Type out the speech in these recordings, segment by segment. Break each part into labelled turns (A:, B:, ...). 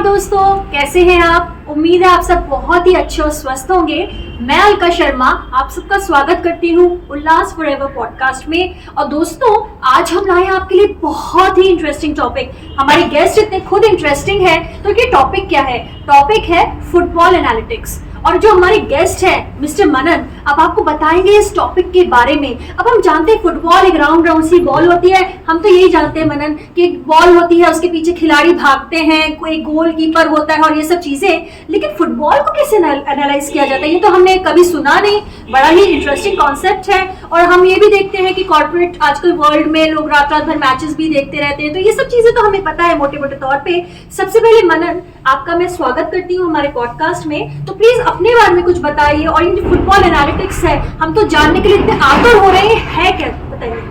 A: दोस्तों, कैसे हैं आप? उम्मीद है आप सब बहुत ही अच्छे और स्वस्थ होंगे। मैं अलका शर्मा आप सबका स्वागत करती हूँ उल्लास फॉरएवर पॉडकास्ट में। और दोस्तों, आज हम लाए हैं आपके लिए बहुत ही इंटरेस्टिंग टॉपिक। हमारे गेस्ट इतने खुद इंटरेस्टिंग है, तो ये टॉपिक क्या है? टॉपिक है फुटबॉल एनालिटिक्स। और जो हमारे गेस्ट हैं मिस्टर मनन, अब आपको बताएंगे इस टॉपिक के बारे में। अब हम जानते हैं फुटबॉल एक राउंड राउंड सी बॉल होती है। हम तो यही जानते हैं मनन कि एक बॉल होती है, उसके पीछे खिलाड़ी भागते हैं, कोई गोलकीपर होता है और ये सब चीजें। लेकिन फुटबॉल को कैसे एनालाइज किया जाता है, ये तो हमने कभी सुना नहीं। बड़ा ही इंटरेस्टिंग कॉन्सेप्ट है। और हम ये भी देखते हैं कि कॉर्पोरेट आजकल वर्ल्ड में लोग रात रात भर मैचेस भी देखते रहते हैं, तो ये सब चीजें तो हमें पता है मोटे मोटे तौर पे। सबसे पहले मनन, आपका मैं स्वागत करती हूँ हमारे पॉडकास्ट में। तो प्लीज अपने बारे में कुछ बताइए। और ये जो फुटबॉल एनालिटिक्स है, हम तो जानने के लिए इतने आतुर हो रहे हैं, है क्या? बताइए।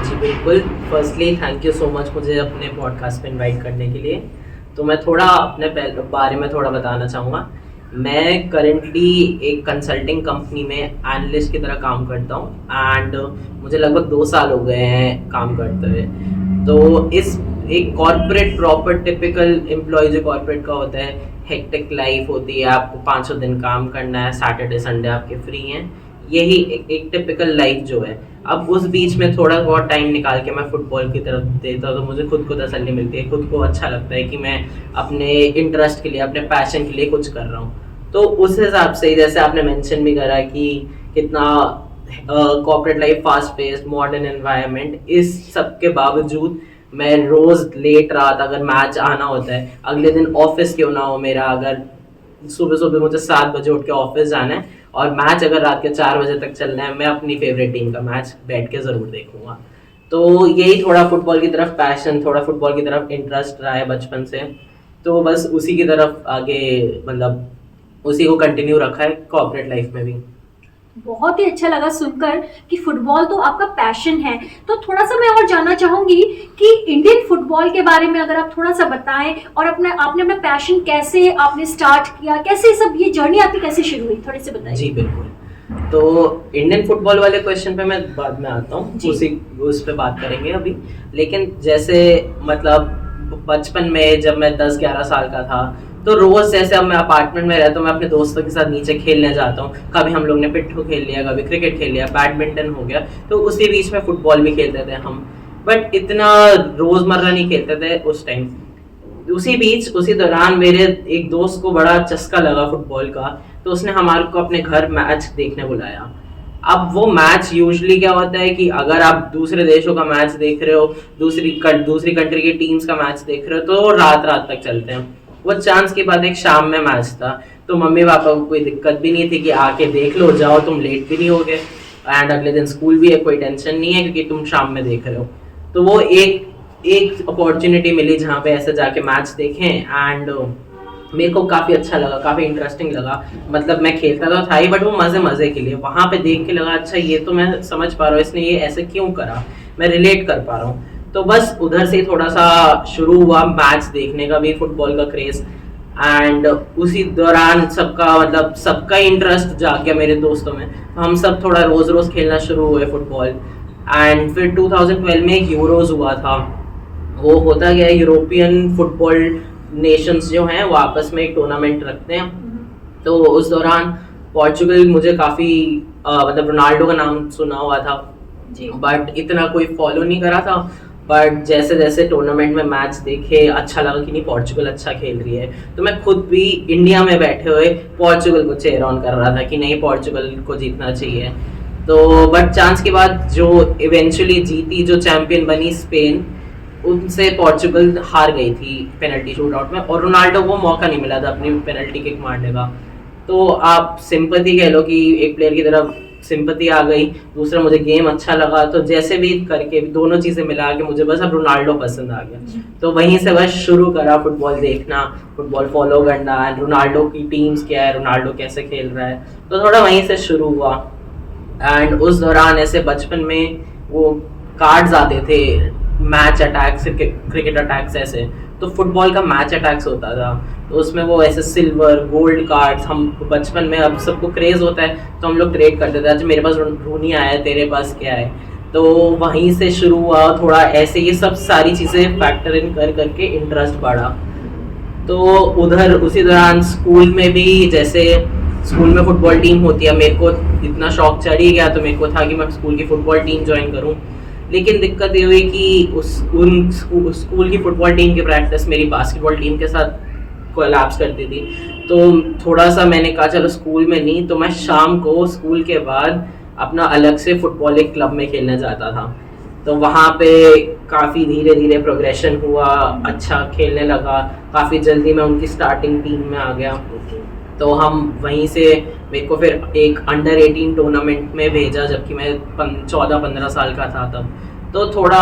B: जी बिल्कुल। Firstly thank you so much मुझे अपने पॉडकास्ट पे इनवाइट करने के लिए। तो मैं थोड़ा अपने बारे में थोड़ा बताना चाहूँगा। मैं करेंटली एक कंसल्टिंग कंपनी में एनालिस्ट की तरह काम करता हूँ एंड मुझे लगभग 2 साल हो गए हैं काम करते हुए। तो इस एक कॉर्पोरेट प्रॉपर टिपिकल एम्प्लॉय जो कॉर्पोरेट का होता है, हेक्टिक लाइफ होती है, आपको 5 दिन काम करना है, सैटरडे संडे आपके फ्री हैं, यही एक टिपिकल लाइफ जो है। अब उस बीच में थोड़ा बहुत टाइम निकाल के मैं फुटबॉल की तरफ देता हूँ, तो मुझे खुद को तसल्ली मिलती है, खुद को अच्छा लगता है कि मैं अपने इंटरेस्ट के लिए, अपने पैशन के लिए कुछ कर रहा हूँ। तो उस हिसाब से जैसे आपने मेंशन भी करा कि कितना corporate life, fast paced, modern environment, इस सब के बावजूद मैं रोज लेट रात अगर मैच आना होता है, अगले दिन ऑफिस क्यों ना हो मेरा, अगर सुबह सुबह मुझे 7 बजे उठ के ऑफिस जाना है और मैच अगर रात के 4 बजे तक चलना है, मैं अपनी फेवरेट टीम का मैच बैठ के ज़रूर देखूंगा। तो यही थोड़ा फुटबॉल की तरफ पैशन, थोड़ा फुटबॉल की तरफ इंटरेस्ट रहा है बचपन से। तो बस उसी की तरफ आगे, मतलब उसी को कंटिन्यू रखा है कॉर्पोरेट लाइफ में भी।
A: बहुत ही अच्छा लगा सुनकर कि फुटबॉल तो आपका पैशन है। तो थोड़ा सा मैं और जानना चाहूंगी कि इंडियन फुटबॉल के बारे में अगर आप थोड़ा सा बताएं, और आपने अपना पैशन कैसे आपने स्टार्ट किया, कैसे सब ये जर्नी आपकी कैसे शुरू हुई, थोड़े से बताइए।
B: जी बिल्कुल। तो इंडियन फुटबॉल वाले क्वेश्चन पे मैं बाद में आता हूँ, उस पे बात करेंगे अभी। लेकिन जैसे मतलब बचपन में जब मैं 10-11 साल का था, तो रोज जैसे अब मैं अपार्टमेंट में रहता हूँ, मैं अपने दोस्तों के साथ नीचे खेलने जाता हूँ। कभी हम लोग ने पिट्ठू खेल लिया, कभी क्रिकेट खेल लिया, बैडमिंटन हो गया, तो उसी बीच में फुटबॉल भी खेलते थे हम, बट इतना रोजमर्रा नहीं खेलते थे उस टाइम। उसी दौरान मेरे एक दोस्त को बड़ा चस्का लगा फुटबॉल का, तो उसने हमारे को अपने घर मैच देखने बुलाया। अब वो मैच यूजुअली क्या होता है कि अगर आप दूसरे देशों का मैच देख रहे हो, दूसरी कंट्री की टीम्स का मैच देख रहे हो, तो रात रात तक चलते हैं। वो चांस के बाद एक शाम में मैच था, तो मम्मी पापा को कोई दिक्कत भी नहीं थी कि आके देख लो, जाओ, तुम लेट भी नहीं होगे एंड अगले दिन स्कूल भी है, कोई टेंशन नहीं है क्योंकि तुम शाम में देख रहे हो। तो वो एक अपॉर्चुनिटी मिली जहाँ पे ऐसे जाके मैच देखें एंड मेरे को काफ़ी अच्छा लगा, काफ़ी इंटरेस्टिंग लगा। मतलब मैं खेलता तो था ही, बट वो मज़े के लिए वहाँ पे देख के लगा अच्छा ये तो मैं समझ पा रहा हूँ, इसने ये ऐसे क्यों करा, मैं रिलेट कर पा रहा हूँ। तो बस उधर से थोड़ा सा शुरू हुआ मैच देखने का भी, फुटबॉल का क्रेज। एंड उसी दौरान सबका इंटरेस्ट जाग गया मेरे दोस्तों में, तो हम सब थोड़ा रोज खेलना शुरू हुए फुटबॉल। एंड फिर 2012 में एक यूरोज हुआ था। वो होता गया, यूरोपियन फुटबॉल नेशंस जो हैं वो आपस में एक टूर्नामेंट रखते हैं। तो उस दौरान पोर्चुगल, मुझे काफ़ी मतलब रोनाल्डो का नाम सुना हुआ था, बट इतना कोई फॉलो नहीं करा था। बट जैसे जैसे टूर्नामेंट में मैच देखे, अच्छा लगा कि नहीं पोर्चुगल अच्छा खेल रही है, तो मैं खुद भी इंडिया में बैठे हुए पोर्चुगल को चेयर ऑन कर रहा था कि नहीं पोर्चुगल को जीतना चाहिए। तो बट चांस के बाद जो इवेंचुअली जीती, जो चैंपियन बनी स्पेन, उनसे पोर्चुगल हार गई थी पेनल्टी शूट आउट में, और रोनाल्डो को मौका नहीं मिला था अपनी पेनल्टी किक मारने का। तो आप सिंपैथी कह लो कि एक प्लेयर की तरफ सिंपैथी आ गई, दूसरा मुझे गेम अच्छा लगा, तो जैसे भी करके दोनों चीज़ें मिला के मुझे बस अब रोनाल्डो पसंद आ गया। तो वहीं से बस शुरू करा फुटबॉल देखना, फुटबॉल फॉलो करना, रोनाल्डो की टीम्स क्या है, रोनाल्डो कैसे खेल रहा है, तो थोड़ा वहीं से शुरू हुआ। एंड उस दौरान ऐसे बचपन में वो कार्ड्स आते थे, मैच अटैक्स, क्रिकेट अटैक्स ऐसे, तो फुटबॉल का मैच अटैक्स होता था, तो उसमें वो ऐसे सिल्वर गोल्ड कार्ड्स, हम बचपन में, अब सबको क्रेज होता है तो हम लोग ट्रेड करते थे, अच्छा मेरे पास रूनी आया है, तेरे पास क्या है। तो वहीं से शुरू हुआ थोड़ा ऐसे, ये सब सारी चीज़ें फैक्टर इन कर करके इंटरेस्ट बढ़ा। तो उधर उसी दौरान स्कूल में भी, जैसे स्कूल में फुटबॉल टीम होती है, मेरे को इतना शौक चढ़ ही गया, तो मेरे को था कि मैं स्कूल की फुटबॉल टीम ज्वाइन करूं। लेकिन दिक्कत ये हुई कि स्कूल की फुटबॉल टीम की प्रैक्टिस मेरी बास्केटबॉल टीम के साथ कोलैप्स करती थी। तो थोड़ा सा मैंने कहा चलो स्कूल में नहीं, तो मैं शाम को स्कूल के बाद अपना अलग से फुटबॉल एक क्लब में खेलने जाता था। तो वहाँ पे काफ़ी धीरे धीरे प्रोग्रेशन हुआ, अच्छा खेलने लगा, काफ़ी जल्दी मैं उनकी स्टार्टिंग टीम में आ गया। तो हम वहीं से, मेरे को फिर एक अंडर 18 टूर्नामेंट में भेजा जबकि मैं 14-15 साल का था तब। तो थोड़ा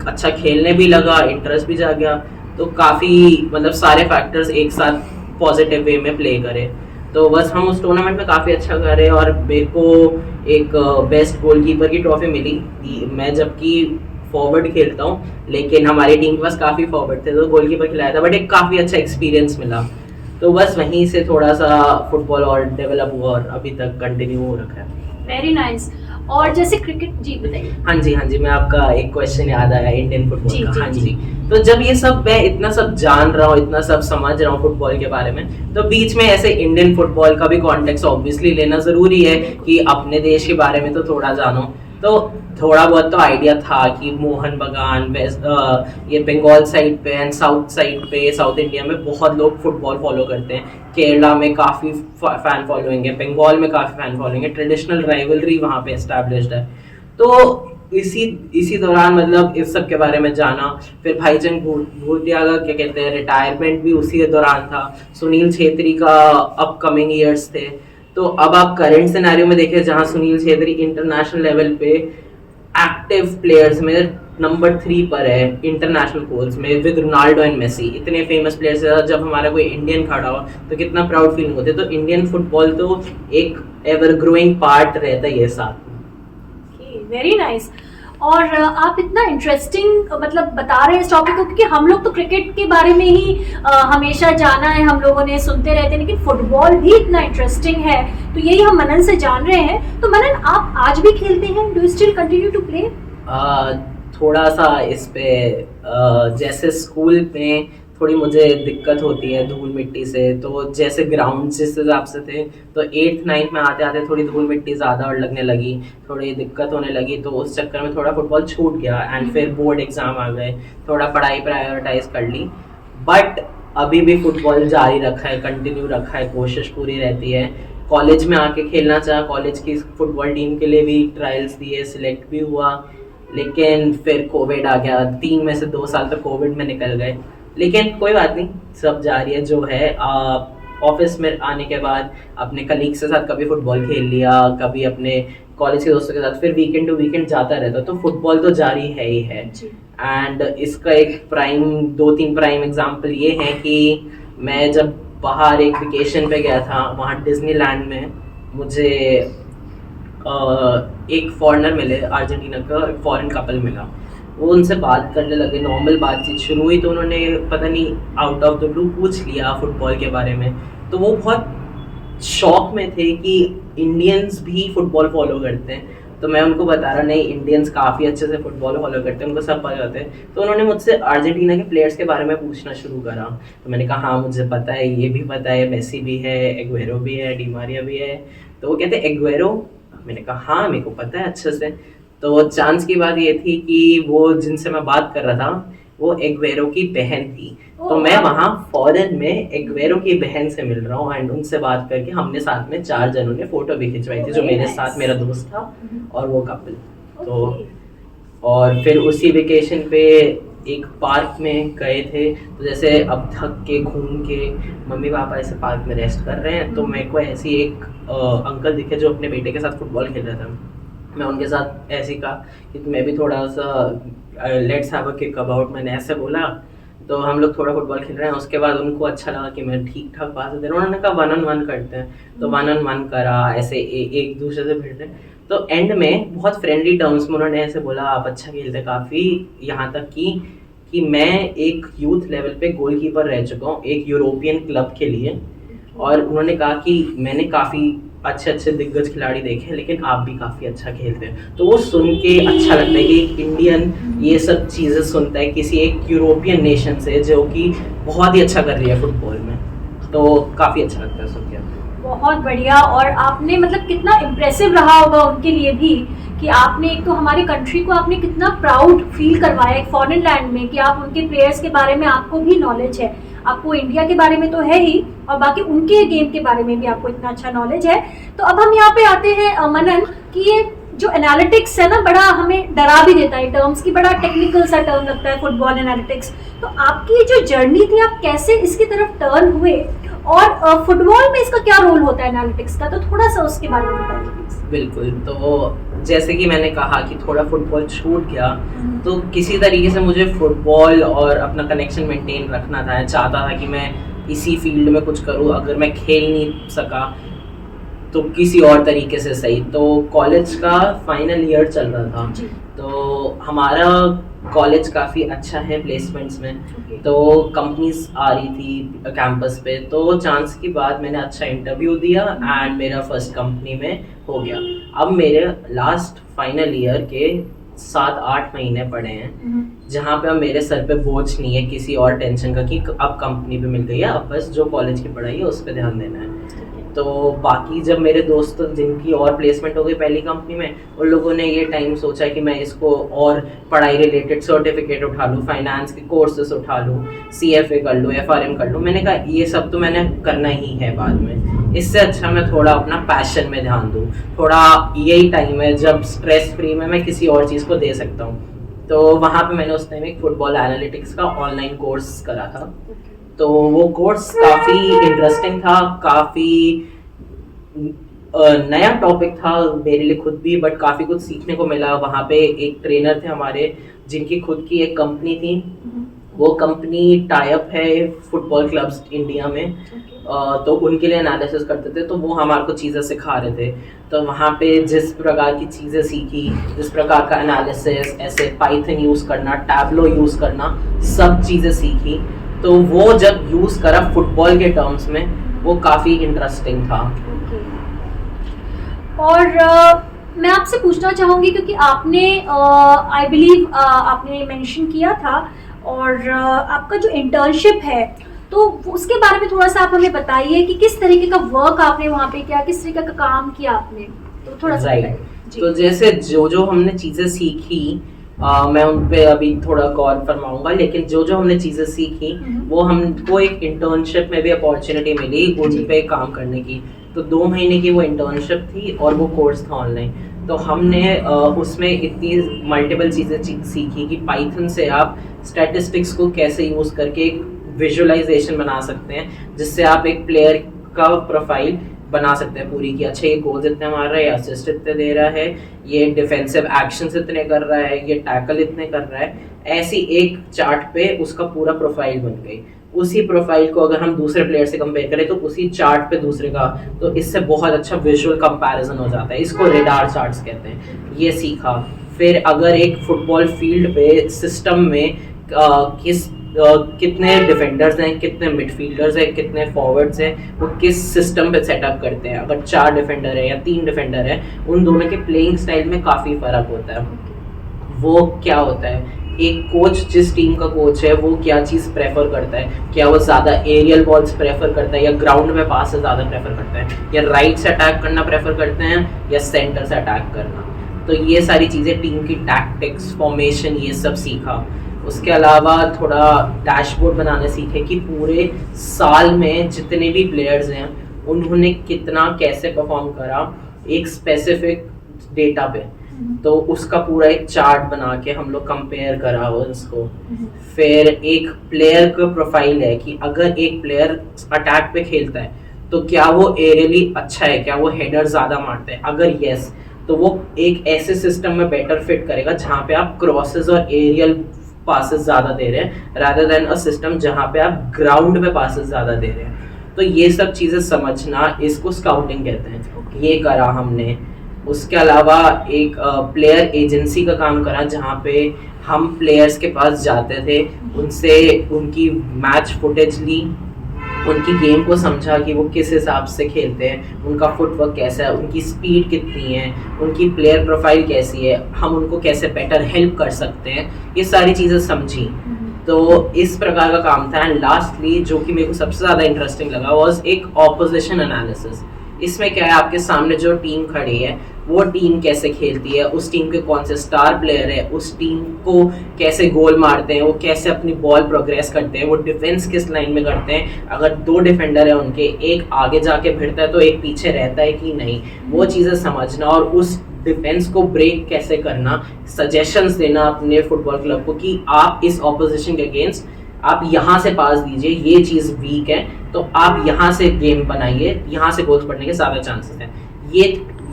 B: अच्छा खेलने भी लगा, इंटरेस्ट भी जा गया। तो काफ़ी मतलब सारे फैक्टर्स एक साथ पॉजिटिव वे में प्ले करे। तो बस हम उस टूर्नामेंट में काफ़ी अच्छा करे और मेरे को एक बेस्ट गोलकीपर की ट्रॉफी मिली। मैं जबकि फॉरवर्ड खेलता हूँ, लेकिन हमारी टीम के पास काफ़ी फॉरवर्ड थे, तो गोलकीपर खिलाया था, बट एक काफ़ी अच्छा एक्सपीरियंस मिला। तो बस वहीं से थोड़ा सा फुटबॉल और डेवलप हुआ और अभी तक कंटिन्यू हो रखा है।
A: Very nice. और जैसे क्रिकेट, जी बताइए।
B: हाँ जी, मैं आपका एक क्वेश्चन याद आया इंडियन फुटबॉल का। हाँ जी, तो जब ये सब मैं इतना सब जान रहा हूँ, इतना सब समझ रहा हूँ फुटबॉल के बारे में, तो बीच में ऐसे इंडियन फुटबॉल का भी कॉन्टेक्स्ट ऑब्वियसली लेना जरूरी है कि अपने देश के बारे में तो थोड़ा जानो। तो थोड़ा बहुत तो आइडिया था कि मोहन बगान, ये बंगाल साइड पे एंड साउथ साइड पे, साउथ इंडिया में बहुत लोग फुटबॉल फॉलो करते हैं। केरला में काफ़ी फैन फॉलोइंग है, बंगाल में काफ़ी फैन फॉलोइंग है, ट्रेडिशनल राइवलरी वहाँ पे एस्टैब्लिश्ड है। तो इसी दौरान मतलब इस सब के बारे में जाना। फिर भाईचंद भूटिया का क्या कहते हैं रिटायरमेंट भी उसी दौरान था। सुनील छेत्री का अपकमिंग ईयर्स थे। तो अब आप करंट सिनेरियो में देखें जहां सुनील छेत्री इंटरनेशनल लेवल पे एक्टिव प्लेयर्स में नंबर 3 पर है इंटरनेशनल गोल्स में, विद रोनाल्डो एंड मेसी, इतने फेमस प्लेयर्स है। जब हमारा कोई इंडियन खड़ा हो तो कितना प्राउड फीलिंग होती है। तो इंडियन फुटबॉल तो एक एवर ग्रोइंग पार्ट रहता है ये साथ।
A: Very nice. और आप इतना इंटरेस्टिंग मतलब बता रहे हैं इस टॉपिक को, क्योंकि हम लोग तो क्रिकेट के बारे में ही हमेशा जाना है, हम लोगों ने सुनते रहते हैं, लेकिन फुटबॉल भी इतना इंटरेस्टिंग है। तो यही हम मनन से जान रहे हैं। तो मनन, आप आज भी खेलते हैं? Do you still continue to play?
B: थोड़ा सा इस पे जैसे स्कूल में थोड़ी मुझे दिक्कत होती है धूल मिट्टी से, तो जैसे ग्राउंड जिस हिसाब से थे, तो 8th-9th में आते आते थोड़ी धूल मिट्टी ज़्यादा और लगने लगी, थोड़ी दिक्कत होने लगी, तो उस चक्कर में थोड़ा फुटबॉल छूट गया। एंड फिर बोर्ड एग्ज़ाम आ गए, थोड़ा पढ़ाई प्रायोरिटाइज कर ली। बट अभी भी फुटबॉल जारी रखा है, कंटिन्यू रखा है, कोशिश पूरी रहती है। कॉलेज में आके खेलना चाहा, कॉलेज की फुटबॉल टीम के लिए भी ट्रायल्स दिए, सिलेक्ट भी हुआ, लेकिन फिर कोविड आ गया। 3 में से 2 साल तो कोविड में निकल गए, लेकिन कोई बात नहीं, सब जारी है जो है। ऑफिस में आने के बाद अपने कलीग्स के साथ कभी फुटबॉल खेल लिया, कभी अपने कॉलेज के दोस्तों के साथ, फिर वीकेंड टू वीकेंड जाता रहता। तो फुटबॉल तो जारी है ही है। एंड इसका एक 2-3 प्राइम एग्जाम्पल ये है कि मैं जब बाहर एक वेकेशन पे गया था, वहाँ डिज्नीलैंड में मुझे एक फॉरेनर मिले, अर्जेंटीना का फॉरेन कपल मिला। वो उनसे बात करने लगे, नॉर्मल बातचीत शुरू हुई, तो उन्होंने पता नहीं आउट ऑफ द ब्लू पूछ लिया फुटबॉल के बारे में। तो वो बहुत शॉक में थे कि इंडियंस भी फुटबॉल फॉलो करते हैं। तो मैं उनको बता रहा, नहीं, इंडियंस काफ़ी अच्छे से फुटबॉल फॉलो करते हैं, उनको सब पता होता है। तो उन्होंने मुझसे अर्जेंटीना के प्लेयर्स के बारे में पूछना शुरू करा। तो मैंने कहा हाँ मुझे पता है, ये भी पता है, मेसी भी है, एग्वेरो भी है, डी मारिया भी है। तो वो कहते एग्वेरो? मैंने कहा हाँ मेरे को पता है अच्छे से। तो चांस की बात ये थी कि वो जिनसे मैं बात कर रहा था वो एग्वेरो की बहन थी। तो मैं वहाँ फॉरेन में एग्वेरो की बहन से मिल रहा हूँ एंड उनसे बात करके हमने साथ में 4 जनों ने फोटो भी खिंचवाई थी, जो मेरे साथ मेरा दोस्त था और वो कपल। तो और फिर उसी वेकेशन पे एक पार्क में गए थे। तो जैसे अब थक के घूम के मम्मी पापा ऐसे पार्क में रेस्ट कर रहे हैं, तो मेरे को ऐसी एक अंकल दिखे जो अपने बेटे के साथ फुटबॉल खेल रहा था। मैं उनके साथ ऐसे कहा कि मैं भी थोड़ा सा let's have a kick about, मैंने ऐसे बोला। तो हम लोग थोड़ा फुटबॉल खेल रहे हैं, उसके बाद उनको अच्छा लगा कि मैं ठीक ठाक पास दे रहा हूँ। उन्होंने कहा 1-on-1 करते हैं, तो 1-on-1 करा, ऐसे एक दूसरे से भिड़ रहे। तो एंड में बहुत फ्रेंडली टर्म्स में उन्होंने ऐसे बोला आप अच्छा खेलते काफ़ी, यहाँ तक कि मैं एक यूथ लेवल पे गोलकीपर रह चुका हूँ एक यूरोपियन क्लब के लिए। और उन्होंने कहा कि मैंने काफ़ी अच्छे अच्छे दिग्गज खिलाड़ी देखे हैं, लेकिन आप भी काफ़ी अच्छा खेलते हैं। तो वो सुन के अच्छा लगता है कि एक इंडियन ये सब चीज़ें सुनता है किसी एक यूरोपियन नेशन से जो कि बहुत ही अच्छा कर रही है फुटबॉल में, तो काफ़ी अच्छा लगता है सुन के।
A: बहुत बढ़िया। और आपने मतलब कितना इम्प्रेसिव रहा होगा उनके लिए भी कि आपने एक तो हमारी कंट्री को आपने कितना प्राउड फील करवाया एक फॉरेन लैंड में, कि आप उनके प्लेयर्स के बारे में आपको भी नॉलेज है, आपको इंडिया के बारे में तो है ही और बाकी उनके गेम के बारे में भी आपको इतना अच्छा नॉलेज है। तो अब हम यहाँ पे आते हैं मनन, कि ये जो एनालिटिक्स है ना, बड़ा हमें डरा भी देता है टर्म्स की, बड़ा टेक्निकल सा टर्म लगता है फुटबॉल एनालिटिक्स। तो आपकी जो जर्नी थी, आप कैसे इसकी तरफ टर्न हुए और फुटबॉल में इसका क्या रोल होता है एनालिटिक्स का, तो थोड़ा सा उसके बारे में बताइए प्लीज।
B: बिल्कुल। तो जैसे कि मैंने कहा कि थोड़ा फुटबॉल छूट गया, तो किसी तरीके से मुझे फुटबॉल और अपना कनेक्शन मेंटेन रखना था। चाहता था कि मैं इसी फील्ड में कुछ करूं, अगर मैं खेल नहीं सका तो किसी और तरीके से सही। तो कॉलेज का फाइनल ईयर चल रहा था, तो हमारा कॉलेज काफ़ी अच्छा है प्लेसमेंट्स में, तो कंपनीज आ रही थी कैंपस पे, तो चांस की बात मैंने अच्छा इंटरव्यू दिया एंड मेरा फर्स्ट कंपनी में हो गया। अब मेरे लास्ट फाइनल ईयर के 7-8 महीने पड़े हैं, जहाँ पे अब मेरे सर पे बोझ नहीं है किसी और टेंशन का कि अब कंपनी पे मिल गई है, अब बस जो कॉलेज की पढ़ाई है उस पर ध्यान देना है। तो बाकी जब मेरे दोस्त जिनकी और प्लेसमेंट हो गई पहली कंपनी में, उन लोगों ने ये टाइम सोचा कि मैं इसको और पढ़ाई रिलेटेड सर्टिफिकेट उठा लूँ, फाइनेंस के कोर्सेस उठा लूँ, CFA कर लूँ, FRM कर लूँ। मैंने कहा ये सब तो मैंने करना ही है बाद में, इससे अच्छा मैं थोड़ा अपना पैशन में ध्यान दूँ, थोड़ा यही टाइम है जब स्ट्रेस फ्री में मैं किसी और चीज़ को दे सकता हूँ। तो वहाँ पे मैंने उस टाइम एक फुटबॉल एनालिटिक्स का ऑनलाइन कोर्स करा था। तो वो कोर्स काफ़ी इंटरेस्टिंग था, काफ़ी नया टॉपिक था मेरे लिए खुद भी, बट काफ़ी कुछ सीखने को मिला। वहाँ पे एक ट्रेनर थे हमारे जिनकी खुद की एक कंपनी थी, वो कंपनी टाई अप है फुटबॉल क्लब्स इंडिया में, तो उनके लिए एनालिसिस करते थे, तो वो हमारे को चीज़ें सिखा रहे थे। तो वहाँ पे जिस प्रकार की चीज़ें सीखी, जिस प्रकार का एनालिसिस, ऐसे पाइथन यूज़ करना, टैबलो यूज़ करना, सब चीज़ें सीखी। तो वो जब यूज़ करा फुटबॉल के टर्म्स में, वो काफ़ी इंटरेस्टिंग था।
A: और मैं आपसे पूछना चाहूँगी, क्योंकि आपने आई बिलीव आपने मेंशन किया था, और आपका जो इंटर्नशिप है तो उसके बारे में थोड़ा सा आप हमें बताइए कि किस तरीके का वर्क आपने वहाँ पे किया, किस तरीके का काम किया आपने, तो थोड़ा सा बताइए।
B: तो जैसे जो जो हमने चीज़ें सीखी, मैं उन पे अभी थोड़ा गौर फरमाऊंगा, लेकिन जो जो हमने चीज़ें सीखी वो हमको एक इंटर्नशिप में भी अपॉर्चुनिटी मिली उन पे काम करने की। तो 2 महीने की वो इंटर्नशिप थी और वो कोर्स था ऑनलाइन। तो हमने उसमें इतनी मल्टीपल चीज़ें सीखी कि पाइथन से आप स्टैटिस्टिक्स को कैसे यूज़ करके एक विजुअलाइजेशन बना सकते हैं, जिससे आप एक प्लेयर का प्रोफाइल बना सकते हैं पूरी की। अच्छा, ये गोल्स इतने मार रहा है, ये असिस्ट इतने दे रहा है, ये डिफेंसिव एक्शंस इतने कर रहा है, ये टैकल इतने कर रहा है, ऐसी एक चार्ट पे उसका पूरा प्रोफाइल बन गई। उसी प्रोफाइल को अगर हम दूसरे प्लेयर से कंपेयर करें तो उसी चार्ट पे दूसरे का, तो इससे बहुत अच्छा विजुअल कंपैरिजन हो जाता है। इसको रेडार चार्ट्स कहते हैं। ये सीखा। फिर अगर एक फुटबॉल फील्ड पे सिस्टम में कितने डिफेंडर्स हैं, कितने मिडफील्डर्स हैं, कितने फॉरवर्ड्स हैं, वो किस सिस्टम पे सेटअप करते हैं। अगर 4 डिफेंडर है या 3 डिफेंडर है, उन दोनों के प्लेइंग स्टाइल में काफ़ी फ़र्क होता है। वो क्या होता है, एक कोच जिस टीम का कोच है वो क्या चीज़ प्रेफर करता है, क्या वो ज़्यादा एरियल बॉल्स प्रेफर करता है या ग्राउंड में पास से ज़्यादा प्रेफर करता है, या राइट से अटैक करना प्रेफर करते हैं या सेंटर से अटैक करना। तो ये सारी चीज़ें, टीम की टैक्टिक्स, फॉर्मेशन, ये सब सीखा। उसके अलावा थोड़ा डैशबोर्ड बनाने सीखे कि पूरे साल में जितने भी प्लेयर्स हैं उन्होंने कितना कैसे परफॉर्म करा एक स्पेसिफिक डेटा पे। तो उसका पूरा एक चार्ट बना के हम लोग कंपेयर करा उसको। फिर एक प्लेयर का प्रोफाइल है कि अगर एक प्लेयर अटैक पे खेलता है तो क्या वो एरियली अच्छा है, क्या वो हेडर ज़्यादा मारता है। अगर यस, तो वो एक ऐसे सिस्टम में बेटर फिट करेगा जहाँ पे आप क्रॉसेस और एरियल पासेस ज़्यादा दे रहे हैं, रादर देन अ सिस्टम जहाँ पे आप ग्राउंड में पासेस ज़्यादा दे रहे हैं। तो ये सब चीज़ें समझना, इसको स्काउटिंग कहते हैं। ये करा हमने। उसके अलावा एक प्लेयर एजेंसी का काम करा, जहाँ पे हम प्लेयर्स के पास जाते थे, उनसे उनकी मैच फुटेज ली, उनकी गेम को समझा कि वो किस हिसाब से खेलते हैं, उनका फुटवर्क कैसा है, उनकी स्पीड कितनी है, उनकी प्लेयर प्रोफाइल कैसी है, हम उनको कैसे बेटर हेल्प कर सकते हैं, ये सारी चीज़ें समझी। तो इस प्रकार का काम था। एंड लास्टली जो कि मेरे को सबसे ज़्यादा इंटरेस्टिंग लगा वाज एक ऑपोजिशन एनालिसिस। इसमें क्या है, आपके सामने जो टीम खड़ी है वो टीम कैसे खेलती है, उस टीम के कौन से स्टार प्लेयर है, उस टीम को कैसे गोल मारते हैं, वो कैसे अपनी बॉल प्रोग्रेस करते हैं, वो डिफेंस किस लाइन में करते हैं, अगर 2 डिफेंडर है उनके, एक आगे जाके भिड़ता है तो एक पीछे रहता है कि नहीं, वो चीज़ें समझना और उस डिफेंस को ब्रेक कैसे करना, सजेशंस देना अपने फुटबॉल क्लब को कि आप इस ऑपोजिशन के अगेंस्ट आप यहाँ से पास दीजिए, ये चीज़ वीक है तो आप यहाँ से गेम बनाइए, यहाँ से गोल्स पड़ने के ज़्यादा चांसेस हैं।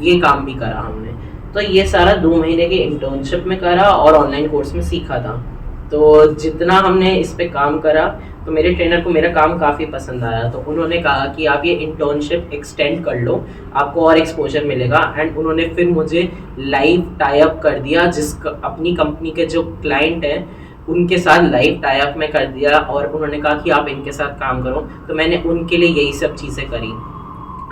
B: ये काम भी करा हमने। तो ये सारा 2 महीने के इंटर्नशिप में करा और ऑनलाइन कोर्स में सीखा था। तो जितना हमने इस पे काम करा तो मेरे ट्रेनर को मेरा काम काफ़ी पसंद आया, तो उन्होंने कहा कि आप ये इंटर्नशिप एक्सटेंड कर लो, आपको और एक्सपोजर मिलेगा। एंड उन्होंने फिर मुझे लाइव टाई अप कर दिया, अपनी कंपनी के जो क्लाइंट हैं उनके साथ लाइव टाई अप में कर दिया, और उन्होंने कहा कि आप इनके साथ काम करो। तो मैंने उनके लिए यही सब चीज़ें करी।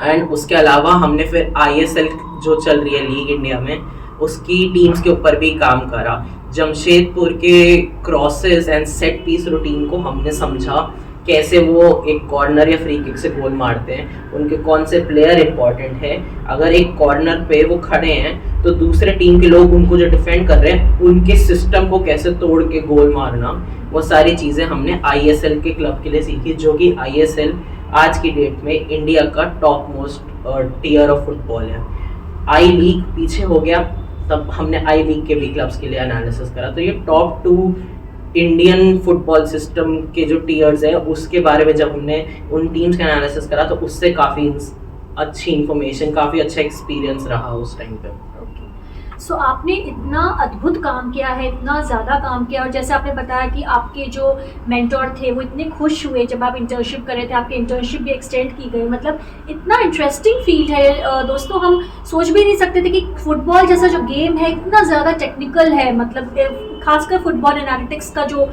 B: एंड उसके अलावा हमने फिर ISL जो चल रही है लीग इंडिया में, उसकी टीम्स के ऊपर भी काम करा। जमशेदपुर के crosses and set piece routine को हमने समझा, कैसे वो एक कॉर्नर या फ्री किक से गोल मारते हैं, उनके कौन से प्लेयर इंपॉर्टेंट है, अगर एक कॉर्नर पे वो खड़े हैं तो दूसरे टीम के लोग उनको जो डिफेंड कर रहे हैं उनके सिस्टम को कैसे तोड़ के गोल मारना, वो सारी चीज़ें हमने ISL के क्लब के लिए सीखी, जो कि ISL आज की डेट में इंडिया का top most tier of football है। आई लीग पीछे हो गया, तब हमने आई लीग के भी क्लब्स के लिए एनालिसिस करा। तो ये टॉप 2 इंडियन फुटबॉल सिस्टम के जो टीयर्स हैं उसके बारे में जब हमने उन टीम्स का एनालिसिस करा तो उससे काफ़ी अच्छी इंफॉर्मेशन, काफ़ी अच्छा एक्सपीरियंस रहा उस टाइम पे।
A: सो आपने इतना अद्भुत काम किया है, इतना ज़्यादा काम किया, और जैसे आपने बताया कि आपके जो मेंटोर थे वो इतने खुश हुए जब आप इंटर्नशिप कर रहे थे, आपकी इंटर्नशिप भी एक्सटेंड की गई। मतलब इतना इंटरेस्टिंग फील्ड है दोस्तों, हम सोच भी नहीं सकते थे कि फुटबॉल जैसा जो गेम है इतना ज़्यादा टेक्निकल है। मतलब खासकर फुटबॉल एनालिटिक्स का जो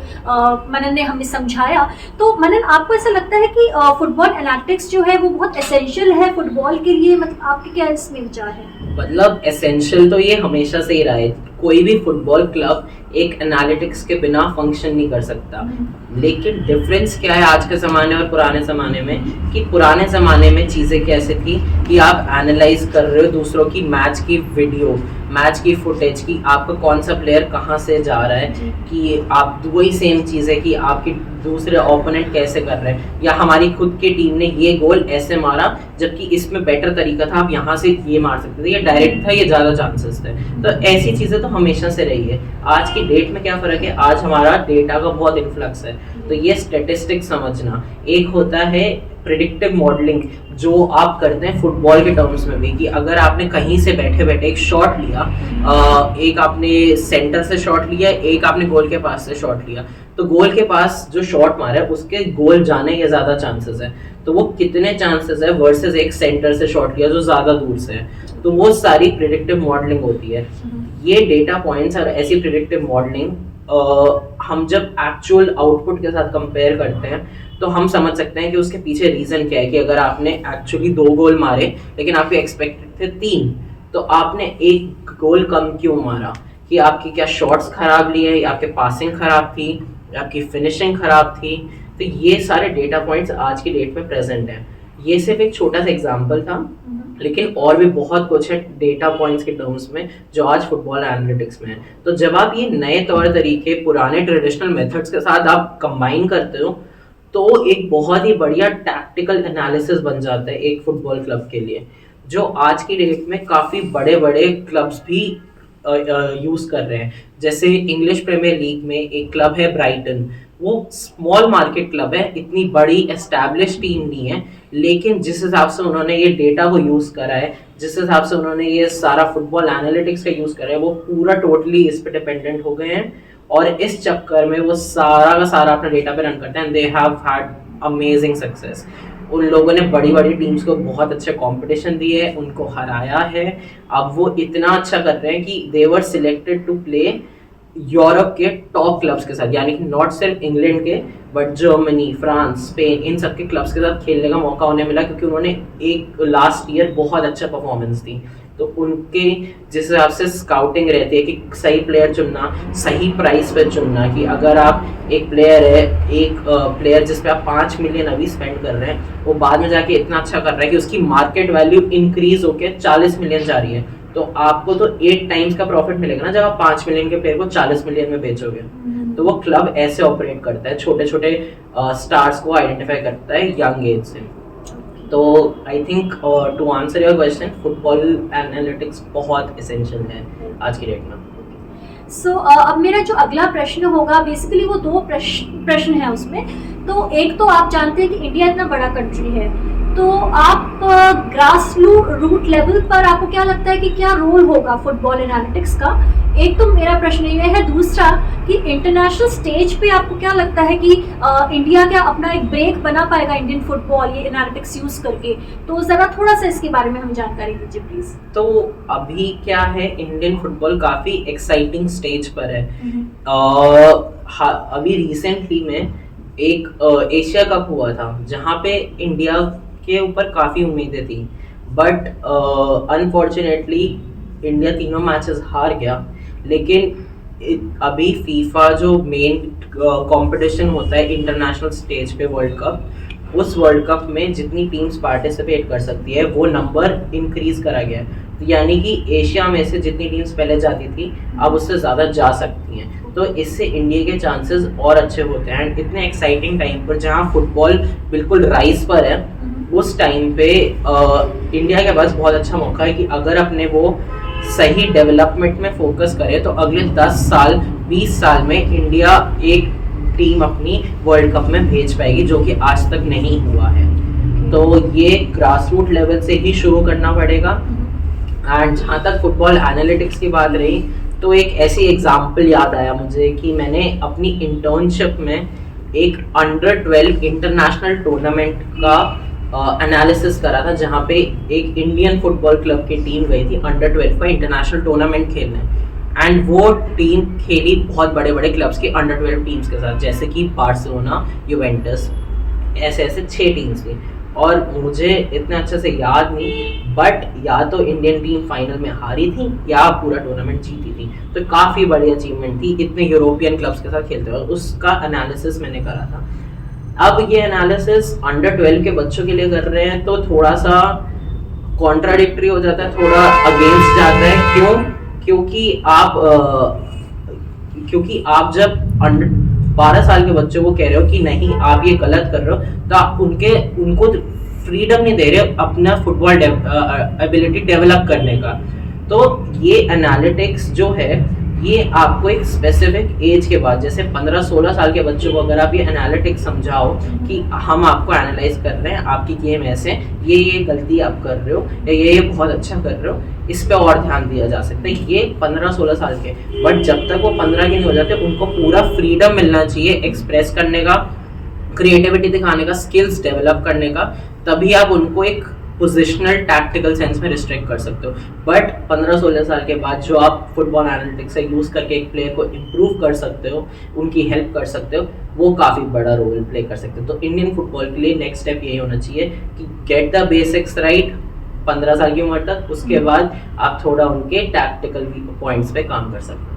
A: मनन ने हमें समझाया। तो मनन, आपको ऐसा लगता है कि फुटबॉल एनालिटिक्स जो है वो बहुत एसेंशियल है फुटबॉल के लिए? मतलब आपके क्या इसमें विचार है?
B: मतलब एसेंशियल तो ये हमेशा से ही रहा है। कोई भी फुटबॉल क्लब एक एनालिटिक्स के बिना फंक्शन नहीं कर सकता। लेकिन डिफरेंस क्या है आज के ज़माने और पुराने ज़माने में, कि पुराने ज़माने में चीज़ें कैसे थी कि आप एनालाइज कर रहे हो दूसरों की मैच की वीडियो, मैच की फुटेज की, आपका कौन सा प्लेयर कहाँ से जा रहा है, कि आप वही सेम चीज़ है कि आपकी दूसरे ओपोनेंट कैसे कर रहे हैं, या हमारी खुद की टीम ने ये गोल ऐसे मारा जबकि इसमें बेटर तरीका था, आप यहाँ से ये मार सकते थे, ये डायरेक्ट था, ये ज़्यादा चांसेस थे। तो ऐसी चीज़ें तो हमेशा से रही है। आज की डेट में क्या फ़र्क है, आज हमारा डेटा का बहुत इन्फ्लक्स है। तो ये स्टेटिस्टिक्स समझना, एक होता है प्रिडिक्टिव मॉडलिंग जो आप करते हैं फुटबॉल के टर्म्स में भी, कि अगर आपने कहीं से बैठे बैठे एक शॉट लिया, एक आपने सेंटर से शॉट लिया, एक आपने गोल के पास से शॉट लिया, तो गोल के पास जो शॉट मारा है उसके गोल जाने के ज़्यादा चांसेस है, तो वो कितने चांसेस है वर्सेस एक सेंटर से शॉट लिया जो ज़्यादा दूर से है। तो वो सारी प्रिडिक्टिव मॉडलिंग होती है। ये डेटा पॉइंट्स और ऐसी प्रिडिक्टिव मॉडलिंग हम जब एक्चुअल आउटपुट के साथ कंपेयर करते हैं तो हम समझ सकते हैं कि उसके पीछे रीज़न क्या है, कि अगर आपने एक्चुअली 2 गोल मारे लेकिन आपके एक्सपेक्टेड थे 3, तो आपने 1 गोल कम क्यों मारा, कि आपकी क्या शॉट्स खराब लिए, या आपके पासिंग खराब थी, या आपकी फिनिशिंग खराब थी। तो ये सारे डेटा पॉइंट्स आज की डेट में प्रेजेंट हैं। ये सिर्फ एक छोटा सा एग्जाम्पल था, लेकिन और भी बहुत कुछ है डेटा पॉइंट्स के टर्म्स में जो आज फुटबॉल एनालिटिक्स में है। तो जब आप ये नए तौर तरीके पुराने ट्रेडिशनल मेथड्स के साथ आप कंबाइन करते हो तो एक बहुत ही बढ़िया टैक्टिकल एनालिसिस बन जाता है एक फुटबॉल क्लब के लिए, जो आज की डेट में काफ़ी बड़े बड़े क्लब्स भी यूज़ कर रहे हैं। जैसे इंग्लिश प्रीमियर लीग में एक क्लब है ब्राइटन, वो स्मॉल मार्केट क्लब है, इतनी बड़ी एस्टैब्लिश टीम नहीं है, लेकिन जिस हिसाब से उन्होंने ये डेटा को यूज़ करा है, जिस हिसाब से उन्होंने ये सारा फुटबॉल एनालिटिक्स का यूज़ करा है, वो पूरा टोटली इस पे डिपेंडेंट हो गए हैं, और इस चक्कर में वो सारा का सारा अपना डेटा पे रन करते हैं। They have had amazing success. उन लोगों ने बड़ी बड़ी टीम्स को बहुत अच्छे कंपटीशन दिए, उनको हराया है। अब वो इतना अच्छा कर रहे हैं कि दे वर सिलेक्टेड टू प्ले यूरोप के टॉप क्लब्स के साथ, यानी कि नॉट सिर्फ इंग्लैंड के बट जर्मनी, फ्रांस, स्पेन, इन सब के क्लब्स के साथ खेलने का मौका उन्हें मिला, क्योंकि उन्होंने एक लास्ट ईयर बहुत अच्छा परफॉर्मेंस दी। तो उनके जिस हिसाब से स्काउटिंग रहती है कि सही प्लेयर चुनना, सही प्राइस पे चुनना, कि अगर आप एक प्लेयर है, एक प्लेयर जिस पे आप 5 मिलियन अभी स्पेंड कर रहे हैं, वो बाद में जाके इतना अच्छा कर रहा है कि उसकी मार्केट वैल्यू इंक्रीज होकर 40 मिलियन जा रही है, तो आपको तो 8 टाइम्स का प्रॉफिट मिलेगा ना जब आप 5 मिलियन के प्लेयर को 40 मिलियन में बेचोगे। तो वो क्लब ऐसे ऑपरेट करता है, छोटे छोटे स्टार्स को आइडेंटिफाई करता है यंग एज से। तो I think to answer your question, football analytics बहुत एसेंशियल है आज की डेट में।
A: अब मेरा जो अगला प्रश्न होगा, बेसिकली वो 2 प्रश्न है उसमें। तो एक तो आप जानते हैं कि इंडिया इतना बड़ा कंट्री है, तो आप ग्रास रूट लेवल पर आपको क्या लगता है कि क्या रोल होगा फुटबॉल एनालिटिक्स का? एक तो मेरा प्रश्न ये है। दूसरा कि इंटरनेशनल स्टेज पे आपको क्या लगता है कि इंडिया क्या अपना एक ब्रेक बना पाएगा इंडियन फुटबॉल ये एनालिटिक्स यूज करके? तो जरा थोड़ा सा इसके बारे में हमें जानकारी दीजिए प्लीज।
B: तो अभी क्या है, इंडियन फुटबॉल काफी एक्साइटिंग स्टेज पर है। अभी रिसेंटली में एक एशिया कप हुआ था जहाँ पे इंडिया के ऊपर काफी उम्मीदें थी, बट अनफॉर्चुनेटली इंडिया तीनों मैचेस हार गया। लेकिन अभी फीफा जो मेन कंपटीशन होता है इंटरनेशनल स्टेज पे वर्ल्ड कप, उस वर्ल्ड कप में जितनी टीम्स पार्टिसिपेट कर सकती है वो नंबर इंक्रीज करा गया है। तो यानी कि एशिया में से जितनी टीम्स पहले जाती थी अब उससे ज़्यादा जा सकती हैं। तो इससे इंडिया के चांसेस और अच्छे होते हैं। एंड इतने एक्साइटिंग टाइम पर जहाँ फुटबॉल बिल्कुल राइज पर है, उस टाइम पे इंडिया के पास बहुत अच्छा मौका है कि अगर अपने वो सही डेवलपमेंट में फोकस करे तो अगले 10 साल 20 साल में इंडिया एक टीम अपनी वर्ल्ड कप में भेज पाएगी, जो कि आज तक नहीं हुआ है। तो ये ग्रास रूट लेवल से ही शुरू करना पड़ेगा। एंड जहाँ तक फुटबॉल एनालिटिक्स की बात रही, तो एक ऐसी एग्जाम्पल याद आया मुझे कि मैंने अपनी इंटर्नशिप में एक अंडर 12 इंटरनेशनल टूर्नामेंट का एनालिसिस करा था, जहाँ पे एक इंडियन फुटबॉल क्लब की टीम गई थी अंडर 12 का इंटरनेशनल टूर्नामेंट खेलने। एंड वो टीम खेली बहुत बड़े बड़े क्लब्स की अंडर 12 टीम्स के साथ, जैसे कि बार्सिलोना, यूवेंटस, ऐसे 6 टीम्स थी। और मुझे इतना अच्छे से याद नहीं, बट या तो इंडियन टीम फाइनल में हारी थी या पूरा टूर्नामेंट जीती थी। तो काफ़ी बड़ी अचीवमेंट थी इतने यूरोपियन क्लब्स के साथ खेलते हुए, उसका एनालिसिस मैंने करा था। अब ये एनालिसिस अंडर 12 के बच्चों के लिए कर रहे हैं तो थोड़ा सा कॉन्ट्राडिक्टरी हो जाता है, थोड़ा अगेंस्ट जाता है। क्यों? क्योंकि आप जब 12 साल के बच्चों को कह रहे हो कि नहीं आप ये गलत कर रहे हो, तो आप उनको फ्रीडम नहीं दे रहे हो अपना फुटबॉल एबिलिटी डेवलप करने का। तो ये एनालिटिक्स जो है ये आपको एक स्पेसिफिक एज के बाद, जैसे 15-16 साल के बच्चों को अगर आप ये एनालिटिक्स समझाओ कि हम आपको एनालाइज कर रहे हैं, आपकी गेम ऐसे, ये गलती आप कर रहे हो या ये बहुत अच्छा कर रहे हो, इस पे और ध्यान दिया जा सकता है। ये 15-16 साल के, बट जब तक वो 15 के नहीं हो जाते उनको पूरा फ्रीडम मिलना चाहिए एक्सप्रेस करने का, क्रिएटिविटी दिखाने का, स्किल्स डेवलप करने का। तभी आप उनको एक पोजिशनल टैक्टिकल सेंस में रिस्ट्रिक्ट कर सकते हो। बट 15-16 साल के बाद जो आप फुटबॉल एनालिटिक्स से यूज़ करके एक प्लेयर को इम्प्रूव कर सकते हो, उनकी हेल्प कर सकते हो, वो काफ़ी बड़ा रोल प्ले कर सकते हो। तो इंडियन फुटबॉल के लिए नेक्स्ट स्टेप यही होना चाहिए कि गेट द बेसिक्स राइट 15 साल की उम्र तक, उसके बाद आप थोड़ा उनके टैक्टिकल पॉइंट्स पे काम कर सकते हो।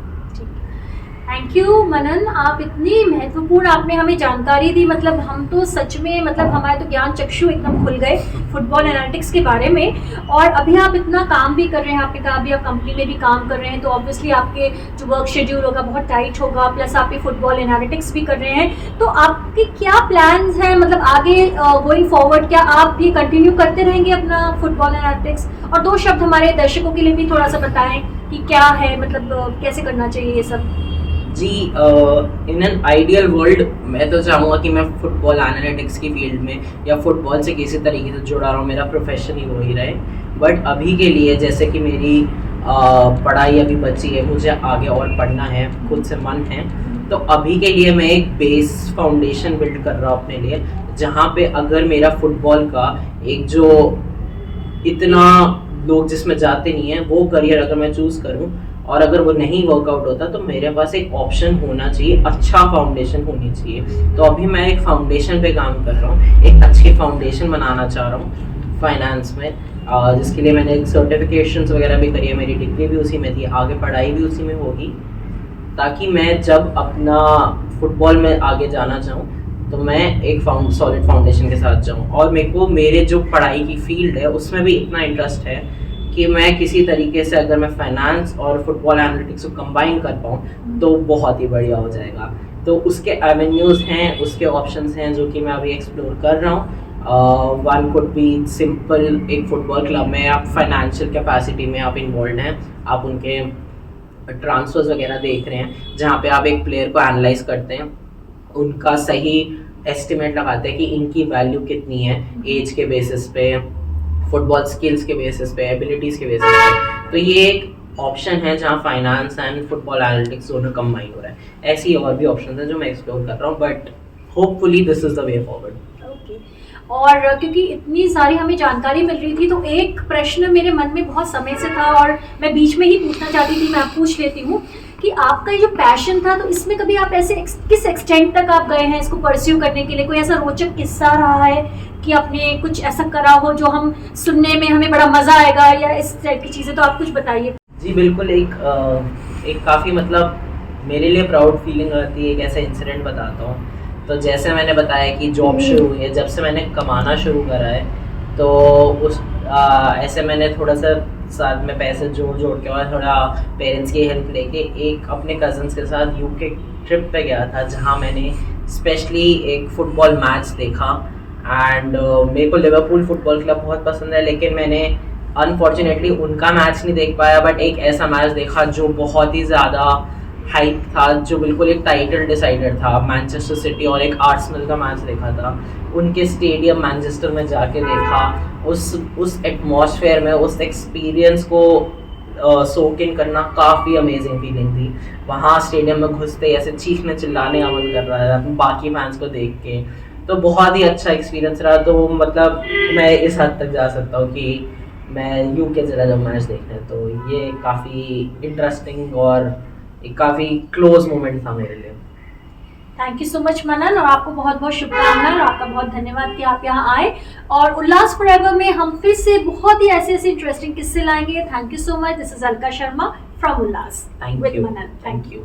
A: थैंक यू मनन, आप इतनी महत्वपूर्ण आपने हमें जानकारी दी। मतलब हम तो सच में, मतलब हमारे तो ज्ञान चक्षु एकदम खुल गए फुटबॉल एनालिटिक्स के बारे में। और अभी आप इतना काम भी कर रहे हैं, आपने कहा अभी आप कंपनी में भी काम कर रहे हैं, तो ऑब्वियसली आपके जो वर्क शेड्यूल होगा बहुत टाइट होगा, प्लस आप ये फुटबॉल एनालिटिक्स भी कर रहे हैं। तो आपके क्या प्लान्स हैं, मतलब आगे गोइंग फॉरवर्ड, क्या आप ये कंटिन्यू करते रहेंगे अपना फुटबॉल एनालिटिक्स? और 2 शब्द हमारे दर्शकों के लिए भी थोड़ा सा बताएं कि क्या है, मतलब कैसे करना चाहिए ये सब।
B: जी, इन एन आइडियल वर्ल्ड मैं तो चाहूँगा कि मैं फुटबॉल एनालिटिक्स की फील्ड में या फुटबॉल से किसी तरीके से जुड़ा रहा हूँ, मेरा प्रोफेशन ही वो ही रहे। बट अभी के लिए जैसे कि मेरी पढ़ाई अभी बची है, मुझे आगे और पढ़ना है, खुद से मन है, तो अभी के लिए मैं एक बेस फाउंडेशन बिल्ड कर रहा हूँ अपने लिए, जहाँ पे अगर मेरा फुटबॉल का एक जो इतना लोग जिसमें जाते नहीं हैं वो करियर अगर मैं चूज़ करूँ और अगर वो नहीं वर्कआउट होता तो मेरे पास एक ऑप्शन होना चाहिए, अच्छा फाउंडेशन होनी चाहिए। तो अभी मैं एक फाउंडेशन पे काम कर रहा हूँ, एक अच्छी फाउंडेशन बनाना चाह रहा हूँ फाइनेंस में, जिसके लिए मैंने एक सर्टिफिकेशंस वगैरह भी करी है, मेरी डिग्री भी उसी में थी, आगे पढ़ाई भी उसी में होगी, ताकि मैं जब अपना फुटबॉल में आगे जाना चाहूँ तो मैं एक सॉलिड फाउंडेशन के साथ जाऊँ। और मेरे को मेरे जो पढ़ाई की फील्ड है उसमें भी इतना इंटरेस्ट है कि मैं किसी तरीके से अगर मैं फाइनेंस और फुटबॉल एनालिटिक्स को कंबाइन कर पाऊँ तो बहुत ही बढ़िया हो जाएगा। तो उसके एवेन्यूज़ हैं, उसके ऑप्शंस हैं जो कि मैं अभी एक्सप्लोर कर रहा हूँ। वन कुड बी सिंपल, एक फुटबॉल क्लब में आप फाइनेंशियल कैपेसिटी में आप इन्वॉल्व हैं, आप उनके ट्रांसफर्स वगैरह देख रहे हैं, जहाँ पे आप एक प्लेयर को एनालाइज करते हैं, उनका सही एस्टिमेट लगाते हैं कि इनकी वैल्यू कितनी है एज के बेसिस पे, फुटबॉल स्किल्स के बेसिस पे, एबिलिटीज़ के बेसिस पे। तो ये एक ऑप्शन है जहाँ फाइनेंस एंड फुटबॉल एनालिटिक्स दोनों कंबाइन हो रहा है। ऐसी और भी ऑप्शन है जो मैं एक्सप्लोर कर रहा हूँ, but hopefully this is the way forward.
A: और क्योंकि इतनी सारी हमें जानकारी मिल रही थी तो एक प्रश्न मेरे मन में बहुत समय से था और मैं बीच में ही पूछना चाहती थी, मैं पूछ लेती हूँ कि आपका ये जो पैशन था तो इसमें कभी आप ऐसे किस एक्सटेंट तक आप गए हैं इसको परस्यू करने के लिए? कोई ऐसा रोचक किस्सा रहा है कि आपने कुछ ऐसा करा हो जो हम सुनने में हमें बड़ा मजा आएगा, या इस टाइप की चीज़ें? तो आप कुछ बताइए।
B: जी बिल्कुल, एक काफ़ी मतलब मेरे लिए प्राउड फीलिंग आती है, एक ऐसा इंसिडेंट बताता हूँ। तो जैसे मैंने बताया कि जॉब शुरू हुई है, जब से मैंने कमाना शुरू करा है तो ऐसे मैंने थोड़ा सा साथ में पैसे जोड़ के और थोड़ा पेरेंट्स की हेल्प लेके एक अपने कज़न्स के साथ यूके ट्रिप पे गया था, जहाँ मैंने स्पेशली एक फुटबॉल मैच देखा। एंड मेरे को लिवरपूल फुटबॉल क्लब बहुत पसंद है, लेकिन मैंने अनफॉर्चुनेटली उनका मैच नहीं देख पाया, बट एक ऐसा मैच देखा जो बहुत ही ज़्यादा हाइप था, जो बिल्कुल एक टाइटल डिसाइडर था। मैनचेस्टर सिटी और एक आर्सेनल का मैच देखा था, उनके स्टेडियम मैनचेस्टर में जाके देखा, उस एटमॉस्फेयर में उस एक्सपीरियंस को सोक इन करना काफ़ी अमेजिंग फीलिंग थी। वहाँ स्टेडियम में घुसते ऐसे चीखने चिल्लाने का मन कर रहा था बाकी फैंस को देख के, तो बहुत ही अच्छा एक्सपीरियंस रहा। तो मतलब मैं इस हद तक जा सकता हूँ कि मैं यूके चला जब मैच देखने, तो ये काफ़ी इंटरेस्टिंग और एक काफ़ी क्लोज मोमेंट था मेरे लिए।
A: थैंक यू सो मच मनन, और आपको बहुत बहुत शुभकामनाएं और आपका बहुत धन्यवाद कि आप यहाँ आए। और उल्लास फॉरएवर में हम फिर से बहुत ही ऐसे इंटरेस्टिंग किस्से लाएंगे। Thank you so much. This is Alka Sharma from Ullas with Manan. Thank you.